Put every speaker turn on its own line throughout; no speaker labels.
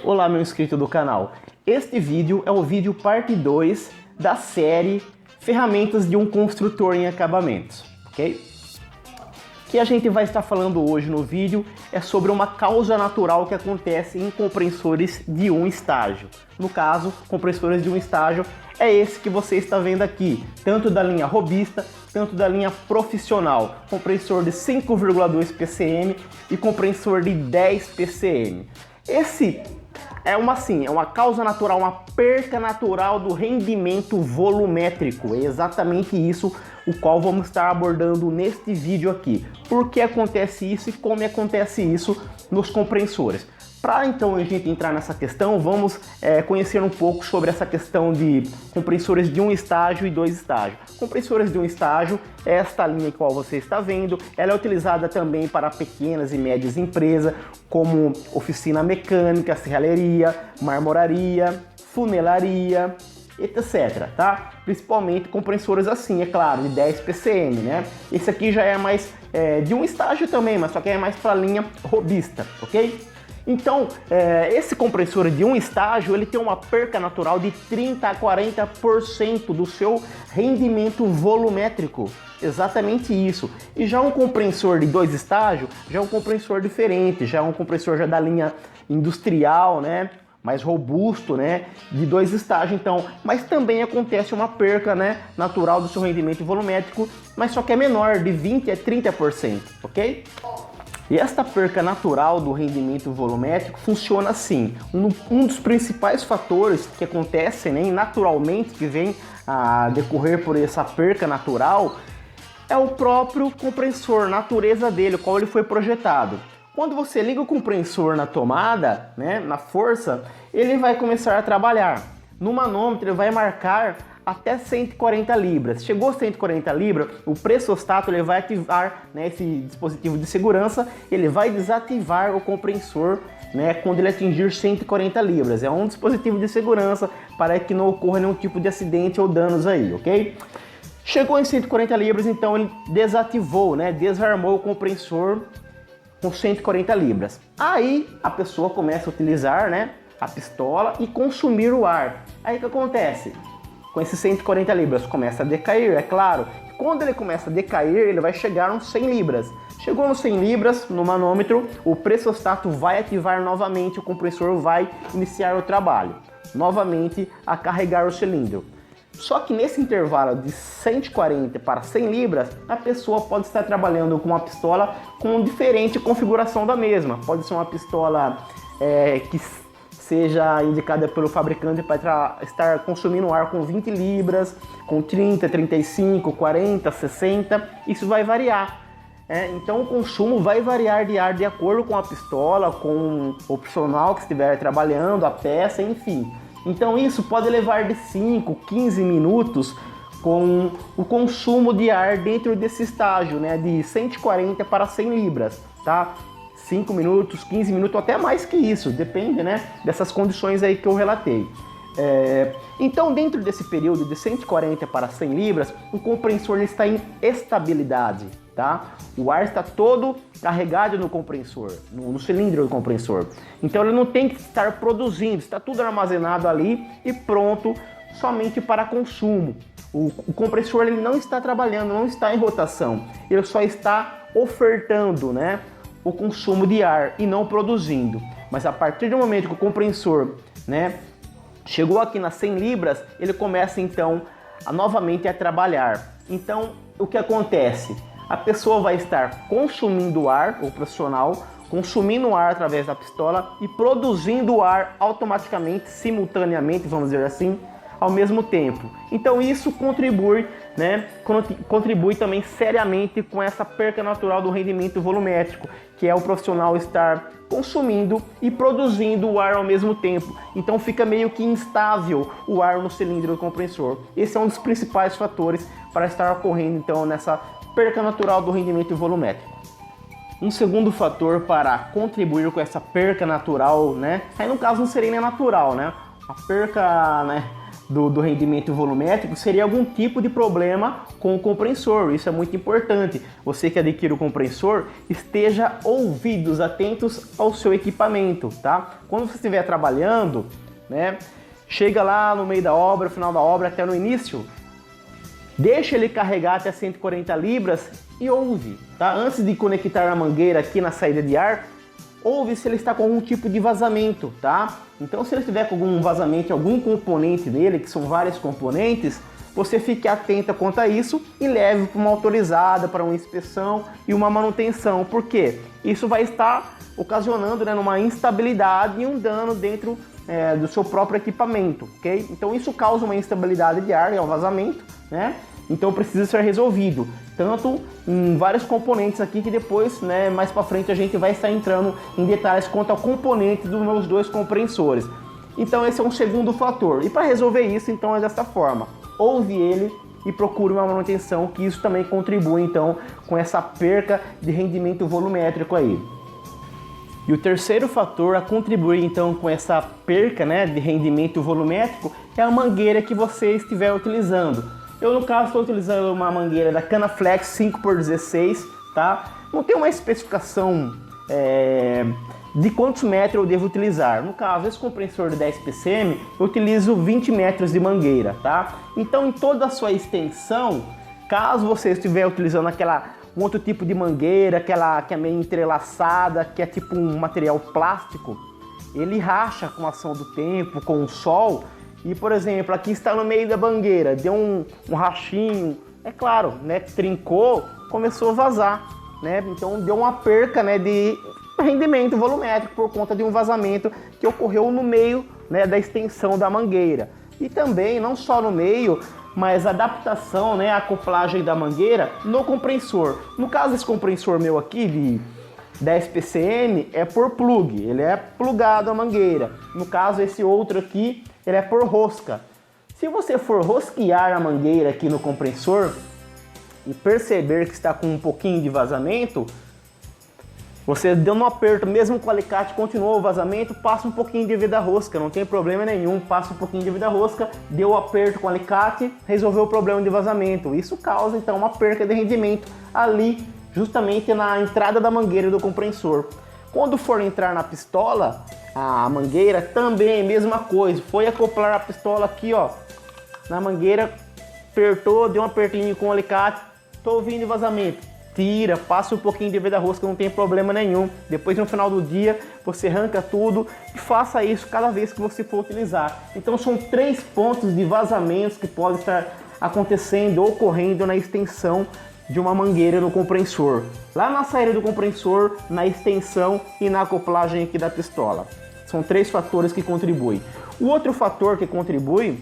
Olá, meu inscrito do canal. Este vídeo é o vídeo parte 2 da série Ferramentas de um construtor em acabamentos, ok? O que a gente vai estar falando hoje no vídeo é sobre uma causa natural que acontece em compressores de um estágio. No caso, compressores de um estágio é esse que você está vendo aqui, tanto da linha robista, tanto da linha profissional, compressor de 5,2 PCM e compressor de 10 PCM. Esse é uma causa natural, uma perca natural do rendimento volumétrico. É exatamente isso o qual vamos estar abordando neste vídeo aqui. Por que acontece isso e como acontece isso nos compressores? Para então a gente entrar nessa questão, vamos conhecer um pouco sobre essa questão de compressores de um estágio e dois estágios. Compressores de um estágio é esta linha que você está vendo, ela é utilizada também para pequenas e médias empresas, como oficina mecânica, serralheria, marmoraria, funelaria, etc, tá? Principalmente compressores assim, é claro, de 10 PCM, né? Esse aqui já é mais de um estágio também, mas só que é mais para a linha robista, ok? Então, esse compressor de um estágio, ele tem uma perca natural de 30 a 40% do seu rendimento volumétrico. Exatamente isso. E já um compressor de dois estágios, já é um compressor diferente, já é um compressor já da linha industrial, né? Mais robusto, né? De dois estágios, então. Mas também acontece uma perca, né? Natural do seu rendimento volumétrico, mas só que é menor, de 20 a 30%, ok? E esta perca natural do rendimento volumétrico funciona assim. Um dos principais fatores que acontecem, né, naturalmente, que vem a decorrer por essa perca natural, é o próprio compressor, natureza dele, o qual ele foi projetado. Quando você liga o compressor na tomada, né, na força, ele vai começar a trabalhar. No manômetro ele vai marcar até 140 libras. Chegou a 140 libras, o pressostato ele vai ativar, né, esse dispositivo de segurança, ele vai desativar o compressor, né, quando ele atingir 140 libras. É um dispositivo de segurança para que não ocorra nenhum tipo de acidente ou danos aí, ok? Chegou em 140 libras, então ele desativou, né, desarmou o compressor com 140 libras. Aí a pessoa começa a utilizar, né, a pistola e consumir o ar. Aí o que acontece? Com esses 140 libras começa a decair, é claro. Quando ele começa a decair, ele vai chegar uns 100 libras. Chegou nos 100 libras, no manômetro, o pressostato vai ativar novamente, o compressor vai iniciar o trabalho. Novamente a carregar o cilindro. Só que nesse intervalo de 140 para 100 libras, a pessoa pode estar trabalhando com uma pistola com diferente configuração da mesma. Pode ser uma pistola que seja indicada pelo fabricante para estar consumindo ar com 20 libras, com 30, 35, 40, 60, isso vai variar. Então o consumo vai variar de ar de acordo com a pistola, com o profissional que estiver trabalhando, a peça, enfim. Então isso pode levar de 5, 15 minutos com o consumo de ar dentro desse estágio, né, de 140 para 100 libras, tá? 5 minutos, 15 minutos, até mais que isso, depende, né, dessas condições aí que eu relatei. Então, dentro desse período de 140 para 100 libras, o compressor está em estabilidade, tá? O ar está todo carregado no compressor, no cilindro do compressor. Então, ele não tem que estar produzindo, está tudo armazenado ali e pronto somente para consumo. O compressor ele não está trabalhando, não está em rotação, ele só está ofertando, né, o consumo de ar e não produzindo. Mas a partir do momento que o compressor, né, chegou aqui nas 100 libras, ele começa então novamente a trabalhar. Então o que acontece? A pessoa vai estar consumindo ar, o profissional, consumindo ar através da pistola e produzindo ar automaticamente, simultaneamente, vamos dizer assim, ao mesmo tempo. Então isso contribui, né, contribui também seriamente com essa perca natural do rendimento volumétrico, que é o profissional estar consumindo e produzindo o ar ao mesmo tempo. Então fica meio que instável o ar no cilindro do compressor. Esse é um dos principais fatores para estar ocorrendo então nessa perca natural do rendimento volumétrico. Um segundo fator para contribuir com essa perca natural, né, aí no caso não seria nem natural, né, a perca, né, do rendimento volumétrico seria algum tipo de problema com o compressor. Isso é muito importante. Você que adquire o compressor, esteja ouvidos, atentos ao seu equipamento, tá? Quando você estiver trabalhando, né, chega lá no meio da obra, final da obra, até no início, deixa ele carregar até 140 libras e ouve, tá? Antes de conectar a mangueira aqui na saída de ar, ouve se ele está com algum tipo de vazamento, tá? Então, se ele estiver com algum vazamento, algum componente dele, que são vários componentes, você fique atenta quanto a isso e leve para uma autorizada, para uma inspeção e uma manutenção. Por quê? Isso vai estar ocasionando, né, uma instabilidade e um dano dentro do seu próprio equipamento, ok? Então, isso causa uma instabilidade de ar, é um vazamento, né? Então precisa ser resolvido, tanto em vários componentes aqui que depois, né, mais para frente a gente vai estar entrando em detalhes quanto ao componente dos meus dois compressores. Então esse é um segundo fator. E para resolver isso, então, é dessa forma: ouve ele e procure uma manutenção, que isso também contribui então com essa perca de rendimento volumétrico aí. E o terceiro fator a contribuir então com essa perca, né, de rendimento volumétrico é a mangueira que você estiver utilizando. Eu, no caso, estou utilizando uma mangueira da Canaflex 5x16, tá? Não tem uma especificação de quantos metros eu devo utilizar. No caso, esse compressor de 10 PCM, eu utilizo 20 metros de mangueira, tá? Então, em toda a sua extensão, caso você estiver utilizando um outro tipo de mangueira, aquela que é meio entrelaçada, que é tipo um material plástico, ele racha com a ação do tempo, com o sol. E, por exemplo, aqui está no meio da mangueira, deu um rachinho, é claro, né, trincou, começou a vazar, né? Então deu uma perca, né, de rendimento volumétrico por conta de um vazamento que ocorreu no meio, né, da extensão da mangueira. E também, não só no meio, mas a adaptação, né, a acoplagem da mangueira no compressor. No caso, esse compressor meu aqui de 10 PCM é por plug, ele é plugado à mangueira. No caso, esse outro aqui, ele é por rosca. Se você for rosquear a mangueira aqui no compressor e perceber que está com um pouquinho de vazamento, você deu um aperto, mesmo com o alicate continuou o vazamento, passa um pouquinho de vida rosca, não tem problema nenhum, passa um pouquinho de vida rosca, deu o aperto com o alicate, resolveu o problema de vazamento. Isso causa então uma perca de rendimento ali, justamente na entrada da mangueira do compressor. Quando for entrar na pistola, a mangueira também, mesma coisa. Foi acoplar a pistola aqui, ó, na mangueira, apertou, deu um apertinho com o alicate, tô ouvindo vazamento. Tira, passa um pouquinho de vida rosca, não tem problema nenhum. Depois, no final do dia, você arranca tudo e faça isso cada vez que você for utilizar. Então, são 3 pontos de vazamentos que podem estar acontecendo, ocorrendo na extensão de uma mangueira no compressor. Lá na saída do compressor, na extensão e na acoplagem aqui da pistola. São 3 fatores que contribuem. O outro fator que contribui,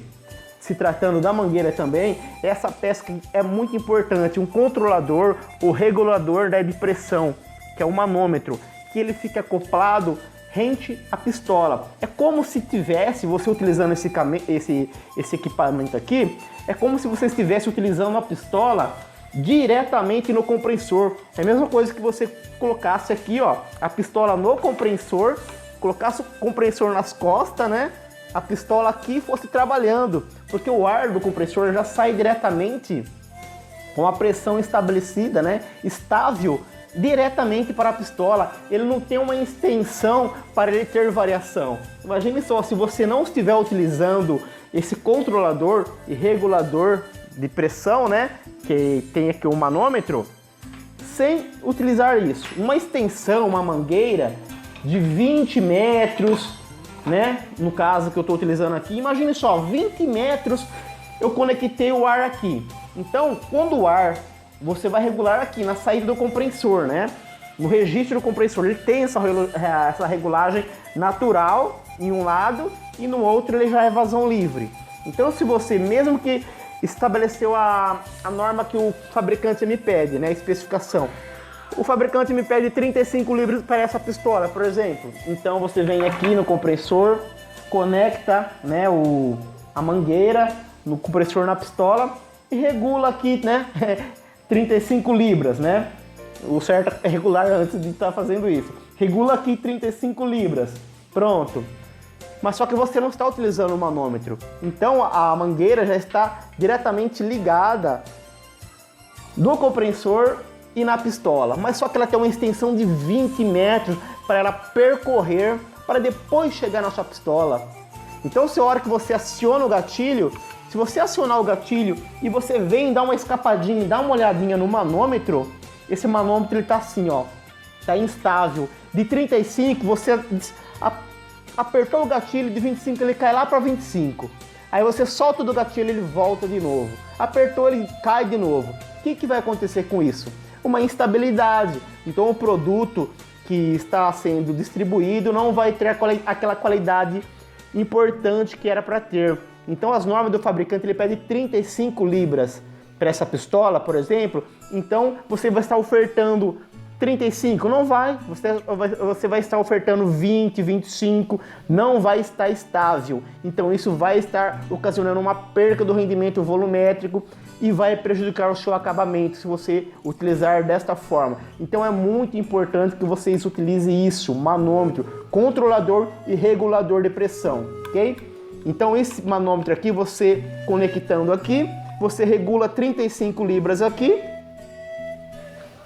se tratando da mangueira também, é essa peça que é muito importante, um controlador, o regulador da de pressão, que é o manômetro, que ele fica acoplado rente à pistola. É como se tivesse, você utilizando esse equipamento aqui, é como se você estivesse utilizando a pistola diretamente no compressor. É a mesma coisa que você colocasse aqui, ó, a pistola no compressor, colocasse o compressor nas costas, né? A pistola aqui fosse trabalhando, porque o ar do compressor já sai diretamente com a pressão estabelecida, né? Estável diretamente para a pistola. Ele não tem uma extensão para ele ter variação. Imagine só, se você não estiver utilizando esse controlador e regulador de pressão, né, que tem aqui o manômetro, sem utilizar isso, uma extensão, uma mangueira de 20 metros, né, no caso que eu estou utilizando aqui, imagine só, 20 metros eu conectei o ar aqui. Então, quando o ar, você vai regular aqui na saída do compressor, né, no registro do compressor, ele tem essa regulagem natural em um lado e no outro ele já é vazão livre. Então, se você, mesmo que estabeleceu a norma que o fabricante me pede, né, a especificação, o fabricante me pede 35 libras para essa pistola, por exemplo. Então você vem aqui no compressor, conecta, né, a mangueira no compressor na pistola e regula aqui, né, 35 libras, né? O certo é regular antes de estar fazendo isso. Regula aqui 35 libras. Pronto. mas só que você não está utilizando o manômetro. Então a mangueira já está diretamente ligada no compressor e na pistola, mas só que ela tem uma extensão de 20 metros para ela percorrer para depois chegar na sua pistola. Então, se a hora que você aciona o gatilho, se você acionar o gatilho e você vem dar uma escapadinha, dar uma olhadinha no manômetro, esse manômetro ele tá assim, ó, tá instável. De 35, você apertou o gatilho, de 25 ele cai lá para 25. Aí você solta do gatilho, ele volta de novo. Apertou, ele cai de novo. O que vai acontecer com isso? Uma instabilidade. Então o produto que está sendo distribuído não vai ter aquela qualidade importante que era para ter. Então as normas do fabricante ele pede 35 libras para essa pistola, por exemplo. Então você vai estar ofertando 35, não vai, você vai estar ofertando 20, 25, não vai estar estável. Então isso vai estar ocasionando uma perca do rendimento volumétrico e vai prejudicar o seu acabamento se você utilizar desta forma. Então é muito importante que vocês utilizem isso, manômetro, controlador e regulador de pressão, ok? Então esse manômetro aqui, você conectando aqui, você regula 35 libras aqui,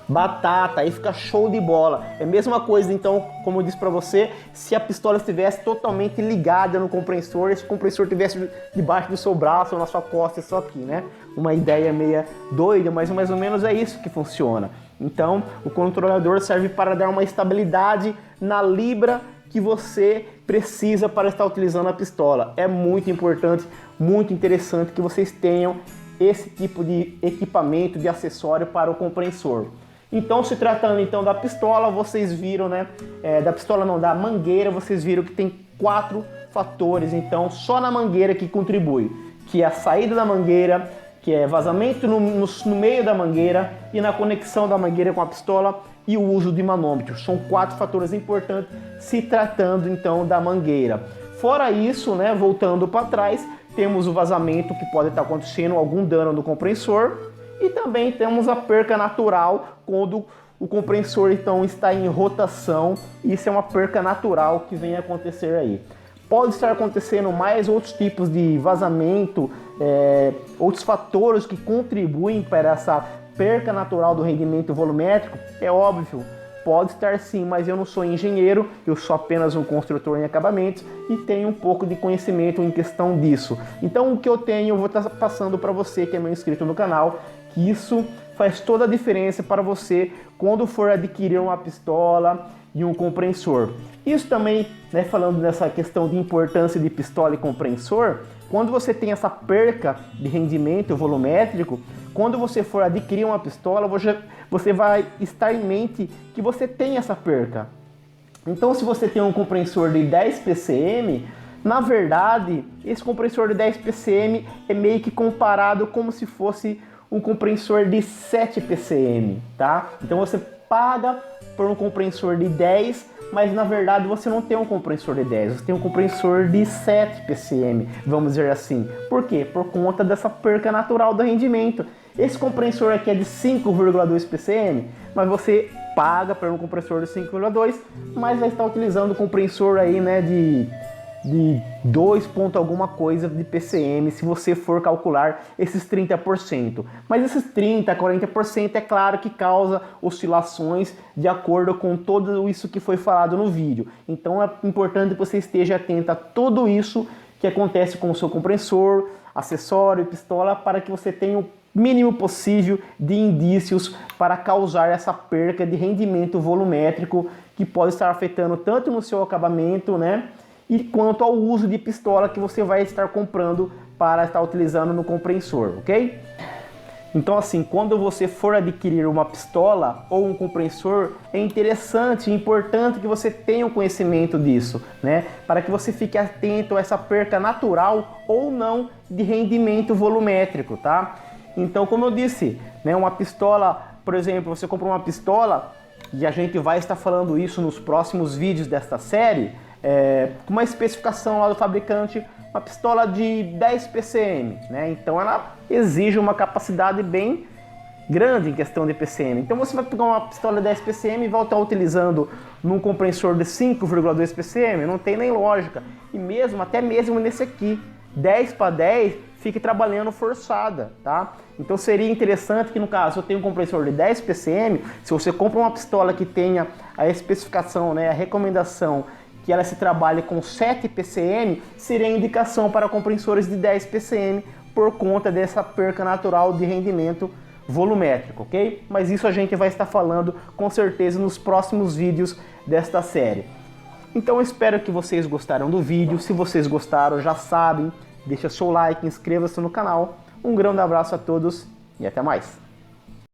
batata, aí fica show de bola. É a mesma coisa, então, como eu disse para você, se a pistola estivesse totalmente ligada no compressor, esse compressor estivesse debaixo do seu braço ou na sua costa, isso aqui, né? Uma ideia meia doida, mas mais ou menos é isso que funciona. Então, o controlador serve para dar uma estabilidade na libra que você precisa para estar utilizando a pistola. É muito importante, muito interessante que vocês tenham esse tipo de equipamento, de acessório para o compressor. Então, se tratando então da pistola, vocês viram, né? Da pistola não, da mangueira, vocês viram que tem 4 fatores, então, só na mangueira que contribui. Que é a saída da mangueira, que é vazamento no meio da mangueira e na conexão da mangueira com a pistola e o uso de manômetro. São 4 fatores importantes se tratando então da mangueira. Fora isso, né, voltando para trás, temos o vazamento que pode estar acontecendo, algum dano no compressor. E também temos a perca natural quando o compressor então está em rotação. Isso é uma perca natural que vem a acontecer aí. Pode estar acontecendo mais outros tipos de vazamento, outros fatores que contribuem para essa perca natural do rendimento volumétrico. É óbvio, pode estar sim, mas eu não sou engenheiro, eu sou apenas um construtor em acabamentos e tenho um pouco de conhecimento em questão disso. Então o que eu tenho, eu vou estar passando para você que é meu inscrito no canal, que isso faz toda a diferença para você quando for adquirir uma pistola e um compressor. Isso também, né, falando nessa questão de importância de pistola e compressor, quando você tem essa perca de rendimento volumétrico, quando você for adquirir uma pistola, você vai estar em mente que você tem essa perca. Então, se você tem um compressor de 10 PCM, na verdade, esse compressor de 10 PCM é meio que comparado como se fosse um compressor de 7 PCM, tá? Então você paga por um compressor de 10, mas na verdade você não tem um compressor de 10, você tem um compressor de 7 PCM, vamos dizer assim. Por quê? Por conta dessa perca natural do rendimento. Esse compressor aqui é de 5,2 PCM, mas você paga por um compressor de 5,2, mas vai estar utilizando o compressor aí, né, de 2 ponto alguma coisa de PCM, se você for calcular esses 30%. Mas esses 30%, 40% é claro que causa oscilações de acordo com tudo isso que foi falado no vídeo. Então é importante que você esteja atento a tudo isso que acontece com o seu compressor, acessório, pistola, para que você tenha o mínimo possível de indícios para causar essa perca de rendimento volumétrico que pode estar afetando tanto no seu acabamento, né, e quanto ao uso de pistola que você vai estar comprando para estar utilizando no compressor, ok? Então assim, quando você for adquirir uma pistola ou um compressor, é interessante e importante que você tenha um conhecimento disso, né? Para que você fique atento a essa perca natural ou não de rendimento volumétrico, tá? Então, como eu disse, né, uma pistola, por exemplo, você compra uma pistola, e a gente vai estar falando isso nos próximos vídeos desta série, com uma especificação lá do fabricante, uma pistola de 10 PCM, né? Então ela exige uma capacidade bem grande em questão de PCM. Então você vai pegar uma pistola de 10 PCM e vai estar utilizando num compressor de 5,2 PCM, não tem nem lógica. E mesmo, até mesmo nesse aqui, 10 para 10, fique trabalhando forçada, tá? Então seria interessante que no caso eu tenho um compressor de 10 PCM, se você compra uma pistola que tenha a especificação, né, a recomendação que ela se trabalhe com 7 PCM, seria indicação para compressores de 10 PCM por conta dessa perca natural de rendimento volumétrico, ok? Mas isso a gente vai estar falando com certeza nos próximos vídeos desta série. Então eu espero que vocês gostaram do vídeo. Se vocês gostaram, já sabem, deixa seu like, inscreva-se no canal. Um grande abraço a todos e até mais!